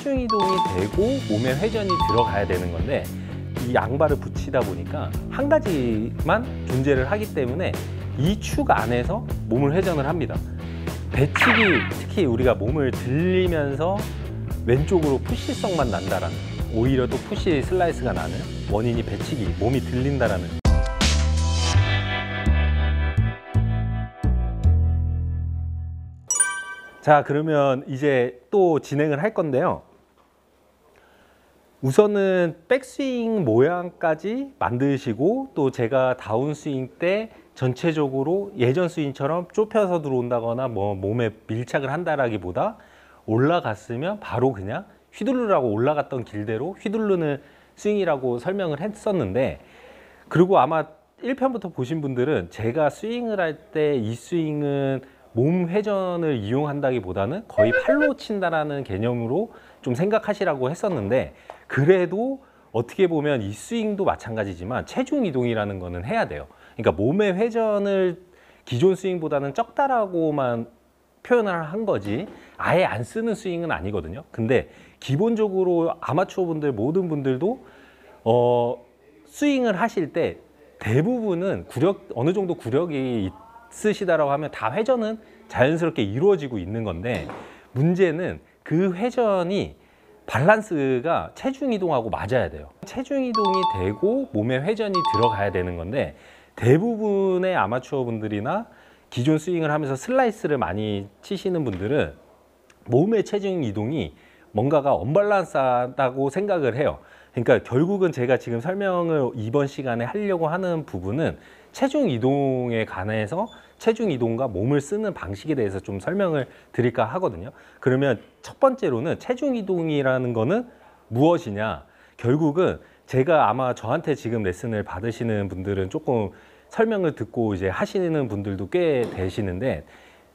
체중 이동이 되고 몸에 회전이 들어가야 되는 건데 이 양발을 붙이다 보니까 한 가지만 존재를 하기 때문에 이 축 안에서 몸을 회전을 합니다. 배치기, 특히 우리가 몸을 들리면서 왼쪽으로 푸시성만 난다라는, 오히려 또 푸시 슬라이스가 나는 원인이 배치기, 몸이 들린다라는. 자, 그러면 이제 또 진행을 할 건데요. 우선은 백스윙 모양까지 만드시고, 또 제가 다운스윙 때 전체적으로 예전 스윙처럼 좁혀서 들어온다거나 뭐 몸에 밀착을 한다라기보다 올라갔으면 바로 그냥 휘두르라고 올라갔던 길대로 휘두르는 스윙이라고 설명을 했었는데, 그리고 아마 1편부터 보신 분들은 제가 스윙을 할 때 이 스윙은 몸 회전을 이용한다기보다는 거의 팔로 친다라는 개념으로 좀 생각하시라고 했었는데, 그래도 어떻게 보면 이 스윙도 마찬가지지만 체중 이동이라는 거는 해야 돼요. 그러니까 몸의 회전을 기존 스윙보다는 적다라고만 표현을 한 거지 아예 안 쓰는 스윙은 아니거든요. 근데 기본적으로 아마추어 분들 모든 분들도 스윙을 하실 때 대부분은 어느 정도 구력이 있으시다라고 하면 다 회전은 자연스럽게 이루어지고 있는 건데, 문제는 그 회전이 밸런스가 체중 이동하고 맞아야 돼요. 체중 이동이 되고 몸에 회전이 들어가야 되는 건데, 대부분의 아마추어 분들이나 기존 스윙을 하면서 슬라이스를 많이 치시는 분들은 몸의 체중 이동이 뭔가가 언밸런스하다고 생각을 해요. 그러니까 결국은 제가 지금 설명을 이번 시간에 하려고 하는 부분은 체중 이동에 관해서 체중 이동과 몸을 쓰는 방식에 대해서 좀 설명을 드릴까 하거든요. 그러면 첫 번째로는 체중 이동이라는 거는 무엇이냐? 결국은 제가 아마 저한테 지금 레슨을 받으시는 분들은 조금 설명을 듣고 이제 하시는 분들도 꽤 되시는데,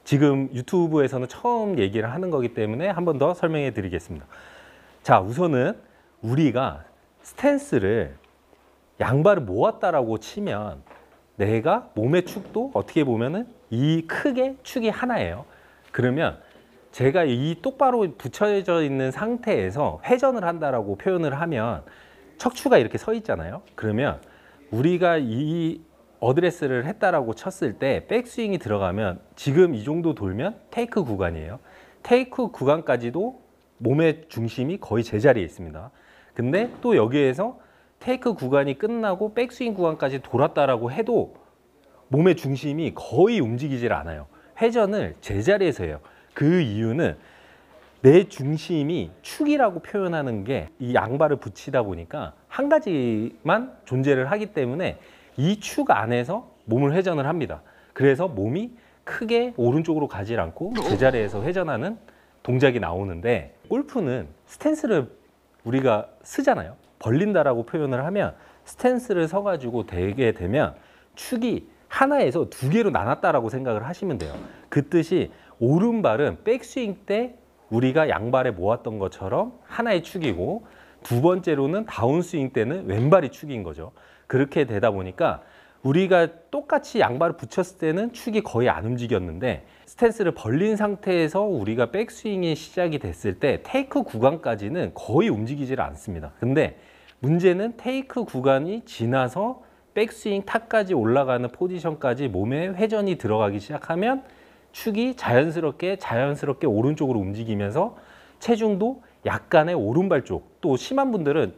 지금 유튜브에서는 처음 얘기를 하는 거기 때문에 한 번 더 설명해 드리겠습니다. 자, 우선은 우리가 스탠스를 양발을 모았다라고 치면 내가 몸의 축도 어떻게 보면은 이 크게 축이 하나예요. 그러면 제가 이 똑바로 붙여져 있는 상태에서 회전을 한다라고 표현을 하면 척추가 이렇게 서 있잖아요. 그러면 우리가 이 어드레스를 했다라고 쳤을 때 백스윙이 들어가면 지금 이 정도 돌면 테이크 구간이에요. 테이크 구간까지도 몸의 중심이 거의 제자리에 있습니다. 근데 또 여기에서 테이크 구간이 끝나고 백스윙 구간까지 돌았다라고 해도 몸의 중심이 거의 움직이질 않아요. 회전을 제자리에서 해요. 그 이유는 내 중심이 축이라고 표현하는 게 이 양발을 붙이다 보니까 한 가지만 존재를 하기 때문에 이 축 안에서 몸을 회전을 합니다. 그래서 몸이 크게 오른쪽으로 가지 않고 제자리에서 회전하는 동작이 나오는데, 골프는 스탠스를 우리가 쓰잖아요. 벌린다라고 표현을 하면 스탠스를 서가지고 되게 되면 축이 하나에서 두 개로 나눴다라고 생각을 하시면 돼요. 그 뜻이 오른발은 백스윙 때 우리가 양발에 모았던 것처럼 하나의 축이고, 두 번째로는 다운스윙 때는 왼발이 축인 거죠. 그렇게 되다 보니까 우리가 똑같이 양발을 붙였을 때는 축이 거의 안 움직였는데, 스탠스를 벌린 상태에서 우리가 백스윙이 시작이 됐을 때 테이크 구간까지는 거의 움직이질 않습니다. 근데 문제는 테이크 구간이 지나서 백스윙 탑까지 올라가는 포지션까지 몸에 회전이 들어가기 시작하면 축이 자연스럽게 오른쪽으로 움직이면서 체중도 약간의 오른발 쪽, 또 심한 분들은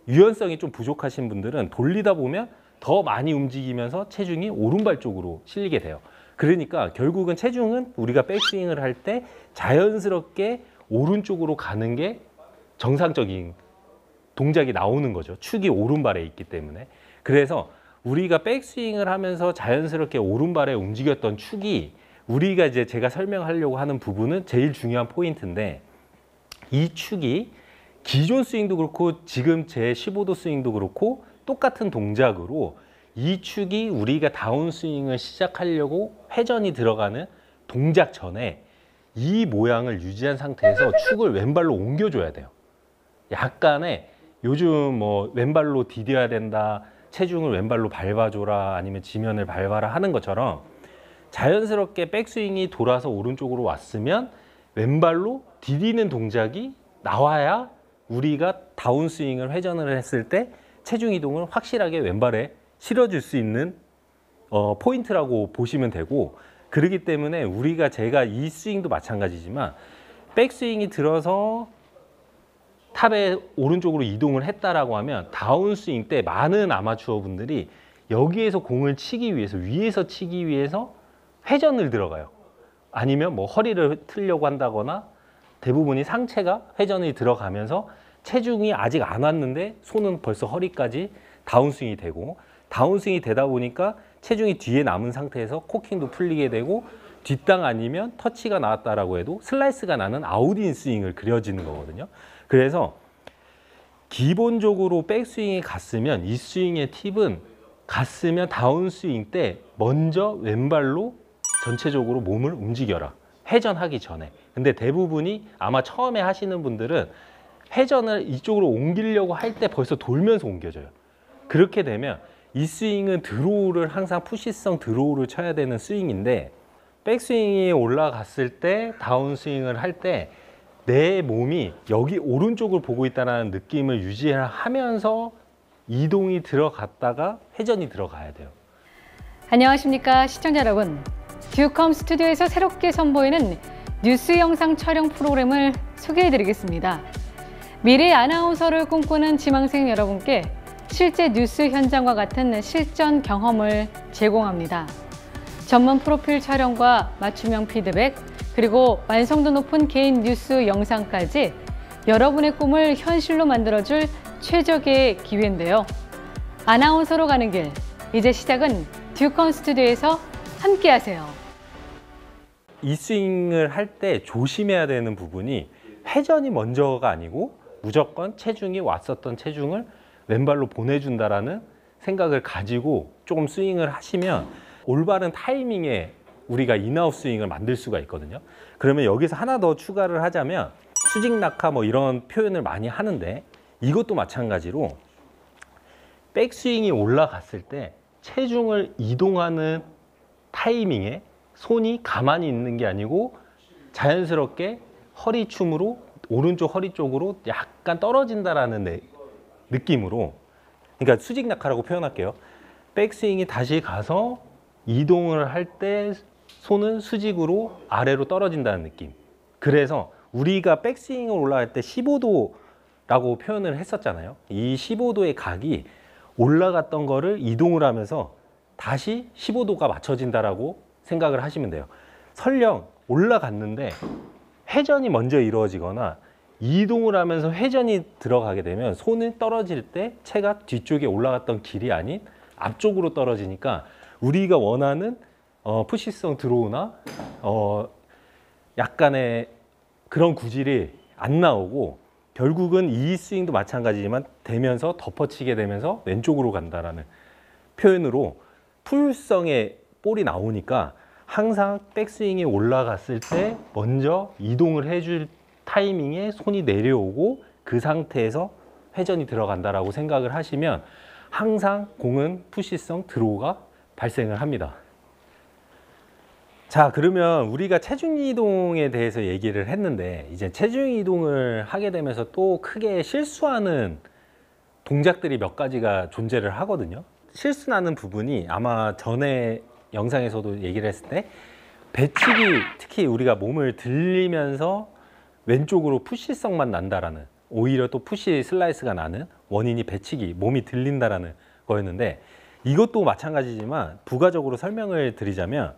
유연성이 좀 부족하신 분들은 돌리다 보면 더 많이 움직이면서 체중이 오른발 쪽으로 실리게 돼요. 그러니까 결국은 체중은 우리가 백스윙을 할 때 자연스럽게 오른쪽으로 가는 게 정상적인 동작이 나오는 거죠. 축이 오른발에 있기 때문에. 그래서 우리가 백스윙을 하면서 자연스럽게 오른발에 움직였던 축이 우리가 이제 제가 설명하려고 하는 부분은 제일 중요한 포인트인데, 이 축이 기존 스윙도 그렇고 지금 제 15도 스윙도 그렇고 똑같은 동작으로 이 축이 우리가 다운스윙을 시작하려고 회전이 들어가는 동작 전에 이 모양을 유지한 상태에서 축을 왼발로 옮겨줘야 돼요. 약간의 요즘 뭐 왼발로 디뎌야 된다, 체중을 왼발로 밟아줘라, 아니면 지면을 밟아라 하는 것처럼 자연스럽게 백스윙이 돌아서 오른쪽으로 왔으면 왼발로 디디는 동작이 나와야 우리가 다운스윙을 회전을 했을 때 체중 이동을 확실하게 왼발에 실어줄 수 있는 포인트라고 보시면 되고, 그렇기 때문에 제가 이 스윙도 마찬가지지만 백스윙이 들어서 탑에 오른쪽으로 이동을 했다라고 하면 다운스윙 때 많은 아마추어 분들이 여기에서 공을 치기 위해서, 위에서 치기 위해서 회전을 들어가요. 아니면 뭐 허리를 틀려고 한다거나 대부분이 상체가 회전이 들어가면서 체중이 아직 안 왔는데 손은 벌써 허리까지 다운스윙이 되고, 다운스윙이 되다 보니까 체중이 뒤에 남은 상태에서 코킹도 풀리게 되고, 뒷땅 아니면 터치가 나왔다라고 해도 슬라이스가 나는 아웃인 스윙을 그려지는 거거든요. 그래서 기본적으로 백스윙이 갔으면, 이 스윙의 팁은 갔으면 다운스윙 때 먼저 왼발로 전체적으로 몸을 움직여라, 회전하기 전에. 근데 대부분이 아마 처음에 하시는 분들은 회전을 이쪽으로 옮기려고 할 때 벌써 돌면서 옮겨져요. 그렇게 되면 이 스윙은 드로우를, 항상 푸시성 드로우를 쳐야 되는 스윙인데, 백스윙이 올라갔을 때 다운스윙을 할 때 내 몸이 여기 오른쪽을 보고 있다는 느낌을 유지하면서 이동이 들어갔다가 회전이 들어가야 돼요. 안녕하십니까 시청자 여러분. 듀컴 스튜디오에서 새롭게 선보이는 뉴스 영상 촬영 프로그램을 소개해드리겠습니다. 미래 아나운서를 꿈꾸는 지망생 여러분께 실제 뉴스 현장과 같은 실전 경험을 제공합니다. 전문 프로필 촬영과 맞춤형 피드백, 그리고 완성도 높은 개인 뉴스 영상까지 여러분의 꿈을 현실로 만들어줄 최적의 기회인데요. 아나운서로 가는 길, 이제 시작은 듀컴 스튜디오에서 함께하세요. 이 스윙을 할 때 조심해야 되는 부분이 회전이 먼저가 아니고 무조건 체중이 왔었던 체중을 왼발로 보내준다라는 생각을 가지고 조금 스윙을 하시면 올바른 타이밍에 우리가 인아웃 스윙을 만들 수가 있거든요. 그러면 여기서 하나 더 추가를 하자면, 수직 낙하 뭐 이런 표현을 많이 하는데, 이것도 마찬가지로 백스윙이 올라갔을 때 체중을 이동하는 타이밍에 손이 가만히 있는 게 아니고 자연스럽게 허리춤으로 오른쪽 허리 쪽으로 약간 떨어진다라는 느낌으로, 그러니까 수직 낙하라고 표현할게요. 백스윙이 다시 가서 이동을 할 때 손은 수직으로 아래로 떨어진다는 느낌. 그래서 우리가 백스윙을 올라갈 때 15도라고 표현을 했었잖아요. 이 15도의 각이 올라갔던 거를 이동을 하면서 다시 15도가 맞춰진다라고 생각을 하시면 돼요. 설령 올라갔는데 회전이 먼저 이루어지거나 이동을 하면서 회전이 들어가게 되면 손이 떨어질 때 채가 뒤쪽에 올라갔던 길이 아닌 앞쪽으로 떨어지니까 우리가 원하는 푸시성 드로우나 약간의 그런 구질이 안 나오고, 결국은 이 스윙도 마찬가지지만 되면서 덮어치게 되면서 왼쪽으로 간다라는 표현으로 풀성의 볼이 나오니까 항상 백스윙이 올라갔을 때 먼저 이동을 해줄 타이밍에 손이 내려오고 그 상태에서 회전이 들어간다라고 생각을 하시면 항상 공은 푸시성 드로우가 발생을 합니다. 자, 그러면 우리가 체중 이동에 대해서 얘기를 했는데, 이제 체중 이동을 하게 되면서 또 크게 실수하는 동작들이 몇 가지가 존재를 하거든요. 실수나는 부분이 아마 전에 영상에서도 얘기를 했을 때, 배치기, 특히 우리가 몸을 들리면서 왼쪽으로 푸시성만 난다라는, 오히려 또 푸시 슬라이스가 나는 원인이 배치기, 몸이 들린다라는 거였는데, 이것도 마찬가지지만 부가적으로 설명을 드리자면,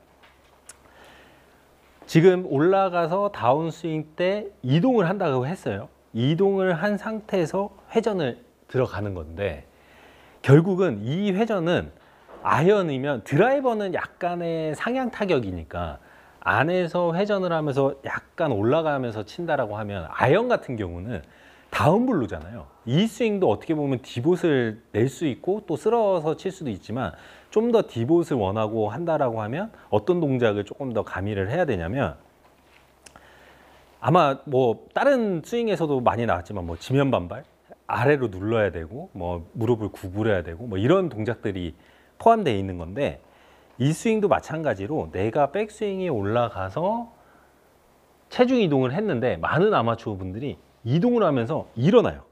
지금 올라가서 다운스윙 때 이동을 한다고 했어요. 이동을 한 상태에서 회전을 들어가는 건데, 결국은 이 회전은 아이언이면, 드라이버는 약간의 상향 타격이니까 안에서 회전을 하면서 약간 올라가면서 친다라고 하면, 아이언 같은 경우는 다운블로잖아요. 이 스윙도 어떻게 보면 디봇을 낼 수 있고 또 쓸어서 칠 수도 있지만, 좀 더 디봇을 원하고 한다라고 하면 어떤 동작을 조금 더 가미를 해야 되냐면, 아마 뭐 다른 스윙에서도 많이 나왔지만 뭐 지면 반발, 아래로 눌러야 되고 뭐 무릎을 구부려야 되고 뭐 이런 동작들이 포함되어 있는 건데, 이 스윙도 마찬가지로 내가 백스윙이 올라가서 체중 이동을 했는데, 많은 아마추어 분들이 이동을 하면서 일어나요.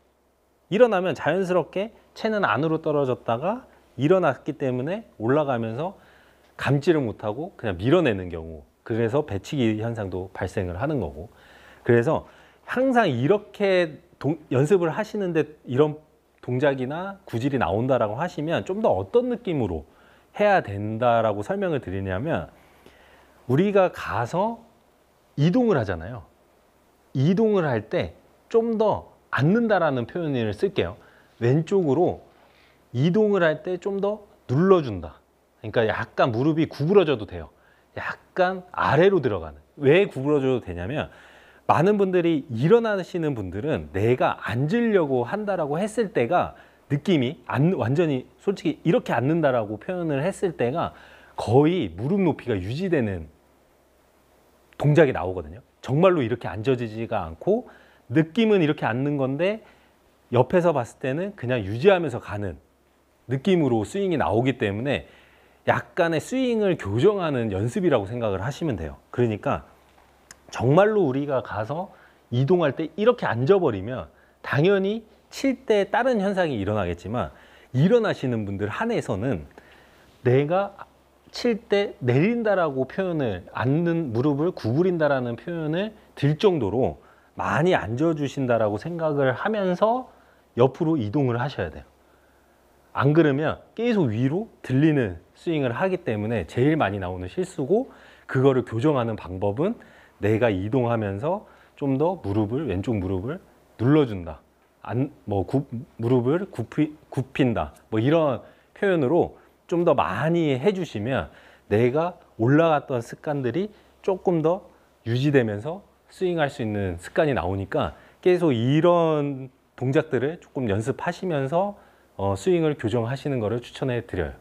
일어나면 자연스럽게 채는 안으로 떨어졌다가 일어났기 때문에 올라가면서 감지를 못하고 그냥 밀어내는 경우, 그래서 배치기 현상도 발생을 하는 거고. 그래서 항상 이렇게 연습을 하시는데 이런 동작이나 구질이 나온다라고 하시면 좀 더 어떤 느낌으로 해야 된다라고 설명을 드리냐면, 우리가 가서 이동을 하잖아요. 이동을 할 때 좀 더 앉는다라는 표현을 쓸게요. 왼쪽으로 이동을 할 때 좀 더 눌러준다. 그러니까 약간 무릎이 구부러져도 돼요. 약간 아래로 들어가는. 왜 구부러져도 되냐면, 많은 분들이 일어나시는 분들은 내가 앉으려고 한다라고 했을 때가 느낌이 완전히 솔직히 이렇게 앉는다라고 표현을 했을 때가 거의 무릎 높이가 유지되는 동작이 나오거든요. 정말로 이렇게 앉아지지가 않고 느낌은 이렇게 앉는 건데 옆에서 봤을 때는 그냥 유지하면서 가는 느낌으로 스윙이 나오기 때문에 약간의 스윙을 교정하는 연습이라고 생각을 하시면 돼요. 그러니까 정말로 우리가 가서 이동할 때 이렇게 앉아버리면 당연히 칠 때 다른 현상이 일어나겠지만, 일어나시는 분들 한해서는 내가 칠 때 내린다라고 표현을, 앉는 무릎을 구부린다라는 표현을 들 정도로 많이 앉아주신다라고 생각을 하면서 옆으로 이동을 하셔야 돼요. 안 그러면 계속 위로 들리는 스윙을 하기 때문에 제일 많이 나오는 실수고, 그거를 교정하는 방법은 내가 이동하면서 좀 더 왼쪽 무릎을 눌러준다. 무릎을 굽힌다. 뭐 이런 표현으로 좀 더 많이 해주시면 내가 올라갔던 습관들이 조금 더 유지되면서 스윙할 수 있는 습관이 나오니까 계속 이런 동작들을 조금 연습하시면서 스윙을 교정하시는 것을 추천해 드려요.